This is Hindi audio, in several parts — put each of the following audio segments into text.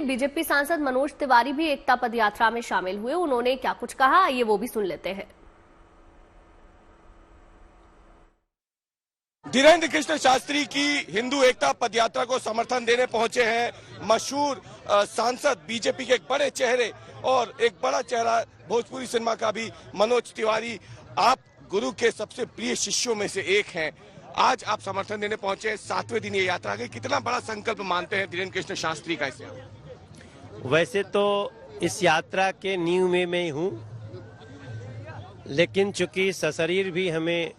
बीजेपी सांसद मनोज तिवारी भी एकता पद यात्रा में शामिल हुए। उन्होंने क्या कुछ कहा, आइए वो भी सुन लेते हैं। धीरेन्द्र कृष्ण शास्त्री की हिंदू एकता पदयात्रा को समर्थन देने पहुंचे हैं मशहूर सांसद, बीजेपी के एक बड़े चेहरे और एक बड़ा चेहरा भोजपुरी सिनेमा का भी मनोज तिवारी। आप गुरु के सबसे प्रिय शिष्यों में से एक हैं। आज आप समर्थन देने पहुंचे हैं, 7वें दिन ये यात्रा गई। कितना बड़ा संकल्प मानते हैं धीरेन्द्र कृष्ण शास्त्री का इसे? वैसे तो इस यात्रा के नींव में मैं हूँ, लेकिन चूंकि सशरीर भी हमें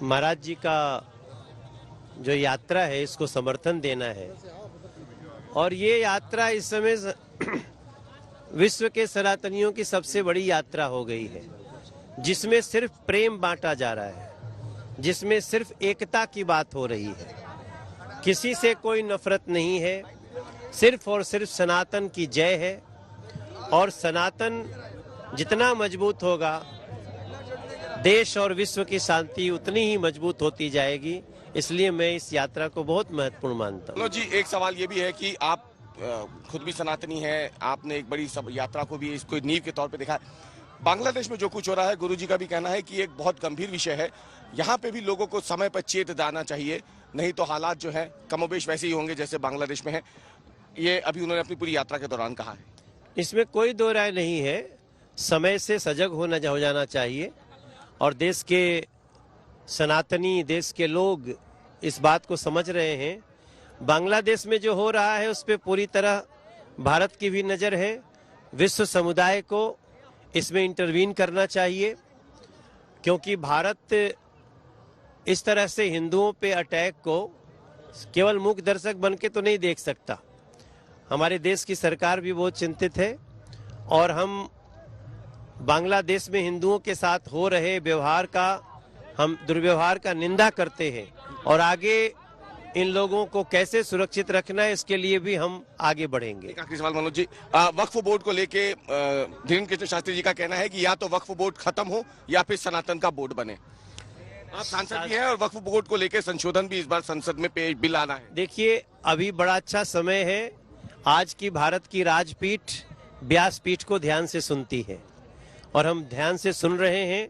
महाराज जी का जो यात्रा है इसको समर्थन देना है, और ये यात्रा इस समय विश्व के सनातनियों की सबसे बड़ी यात्रा हो गई है, जिसमें सिर्फ प्रेम बांटा जा रहा है, जिसमें सिर्फ एकता की बात हो रही है। किसी से कोई नफरत नहीं है, सिर्फ और सिर्फ सनातन की जय है। और सनातन जितना मजबूत होगा, देश और विश्व की शांति उतनी ही मजबूत होती जाएगी। इसलिए मैं इस यात्रा को बहुत महत्वपूर्ण मानता हूँ। जी, एक सवाल ये भी है कि आप खुद भी सनातनी हैं, आपने एक बड़ी सब यात्रा को भी इसको नींव के तौर पे देखा है। बांग्लादेश में जो कुछ हो रहा है, गुरुजी का भी कहना है कि एक बहुत गंभीर विषय है। यहाँ पे भी लोगों को समय पर चेत देना चाहिए, नहीं तो हालात जो है कमोबेश वैसे ही होंगे जैसे बांग्लादेश में है। ये अभी उन्होंने अपनी पूरी यात्रा के दौरान कहा है। इसमें कोई दो राय नहीं है, समय से सजग हो जाना चाहिए, और देश के सनातनी, देश के लोग इस बात को समझ रहे हैं। बांग्लादेश में जो हो रहा है उस पर पूरी तरह भारत की भी नज़र है। विश्व समुदाय को इसमें इंटरवीन करना चाहिए, क्योंकि भारत इस तरह से हिंदुओं पे अटैक को केवल मूक दर्शक बन के तो नहीं देख सकता। हमारे देश की सरकार भी बहुत चिंतित है, और हम बांग्लादेश में हिंदुओं के साथ हो रहे व्यवहार का, हम दुर्व्यवहार का निंदा करते हैं, और आगे इन लोगों को कैसे सुरक्षित रखना है इसके लिए भी हम आगे बढ़ेंगे। आखिरी सवाल मनोज जी, वक्फ बोर्ड को लेके धीरेन्द्र कृष्ण शास्त्री जी का कहना है कि या तो वक्फ बोर्ड खत्म हो या फिर सनातन का बोर्ड बने। आप सांसद भी हैं और वक्फ बोर्ड को लेके संशोधन भी इस बार संसद में पेश बिल आना है। देखिए, अभी बड़ा अच्छा समय है। आज की भारत की राजपीठ व्यासपीठ को ध्यान से सुनती है, और हम ध्यान से सुन रहे हैं,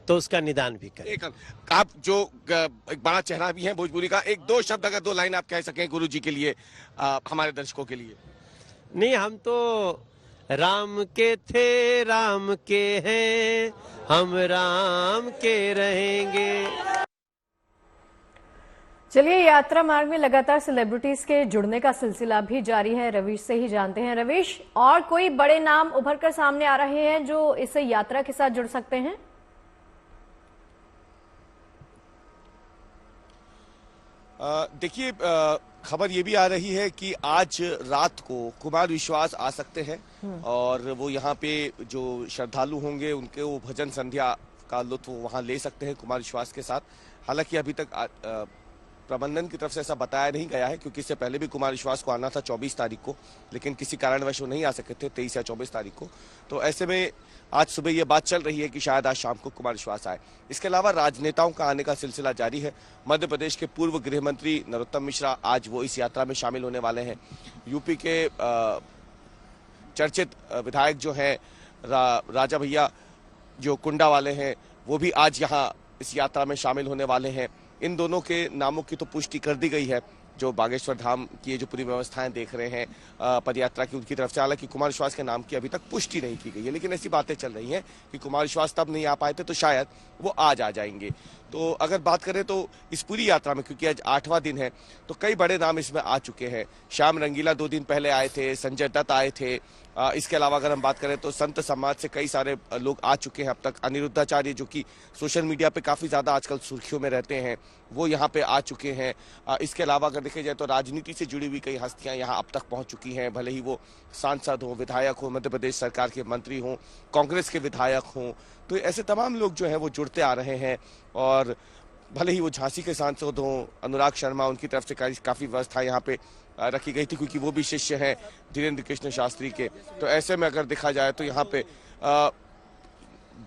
तो उसका निदान भी करें। आप जो एक बड़ा चेहरा भी हैं भोजपुरी का, एक दो शब्द अगर दो लाइन आप कह सकें गुरु जी के लिए, हमारे दर्शकों के लिए। नहीं, हम तो राम के थे, राम के हैं, हम राम के रहेंगे। चलिए, यात्रा मार्ग में लगातार सेलिब्रिटीज के जुड़ने का सिलसिला भी जारी है। रवीश से ही जानते हैं। रवीश, और कोई बड़े नाम उभर कर सामने आ रहे हैं जो इस यात्रा के साथ जुड़ सकते हैं? देखिए, खबर ये भी आ रही है कि आज रात को कुमार विश्वास आ सकते हैं, और वो यहाँ पे जो श्रद्धालु होंगे उनके वो भजन संध्या का लुत्फ वहाँ ले सकते हैं कुमार विश्वास के साथ। हालांकि अभी तक प्रबंधन की तरफ से ऐसा बताया नहीं गया है, क्योंकि इससे पहले भी कुमार विश्वास को आना था 24 तारीख को, लेकिन किसी कारणवश वो नहीं आ सके थे 23 या 24 तारीख को। तो ऐसे में आज सुबह ये बात चल रही है कि शायद आज शाम को कुमार विश्वास आए। इसके अलावा राजनेताओं का आने का सिलसिला जारी है। मध्य प्रदेश के पूर्व गृह मंत्री नरोत्तम मिश्रा आज वो इस यात्रा में शामिल होने वाले हैं। यूपी के चर्चित विधायक जो है राजा भैया जो कुंडा वाले हैं, वो भी आज यहाँ इस यात्रा में शामिल होने वाले हैं। इन दोनों के नामों की तो पुष्टि कर दी गई है, जो बागेश्वर धाम की जो पूरी व्यवस्थाएं देख रहे हैं पदयात्रा की, उनकी तरफ से। हालांकि कुमार विश्वास के नाम की अभी तक पुष्टि नहीं की गई है, लेकिन ऐसी बातें चल रही हैं कि कुमार विश्वास तब नहीं आ पाए थे, तो शायद वो आज आ जाएंगे। तो अगर बात करें तो इस पूरी यात्रा में, क्योंकि आज 8वां दिन है, तो कई बड़े नाम इसमें आ चुके हैं। श्याम रंगीला 2 दिन पहले आए थे, संजय दत्त आए थे। इसके अलावा अगर हम बात करें तो संत समाज से कई सारे लोग आ चुके हैं अब तक। अनिरुद्धाचार्य, जो कि सोशल मीडिया पे काफी ज्यादा आजकल सुर्खियों में रहते हैं, वो यहाँ पे आ चुके हैं। इसके अलावा अगर देखा जाए तो राजनीति से जुड़ी हुई कई हस्तियां यहाँ अब तक पहुंच चुकी हैं, भले ही वो सांसद हो, विधायक हो, मध्य प्रदेश सरकार के मंत्री हों, कांग्रेस के विधायक हों। तो ऐसे तमाम लोग जो है वो जुड़ते आ रहे हैं, और भले ही वो झांसी के सांसद हों, अनुराग शर्मा, उनकी तरफ से काफी व्यवस्था यहाँ पे रखी गई थी, क्योंकि वो भी शिष्य हैं धीरेन्द्र कृष्ण शास्त्री के। तो ऐसे में अगर देखा जाए तो यहाँ पे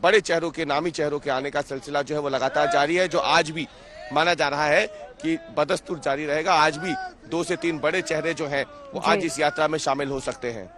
बड़े चेहरों के, नामी चेहरों के आने का सिलसिला जो है वो लगातार जारी है, जो आज भी माना जा रहा है कि बदस्तूर जारी रहेगा। आज भी 2 से 3 बड़े चेहरे जो हैं वो आज इस यात्रा में शामिल हो सकते हैं।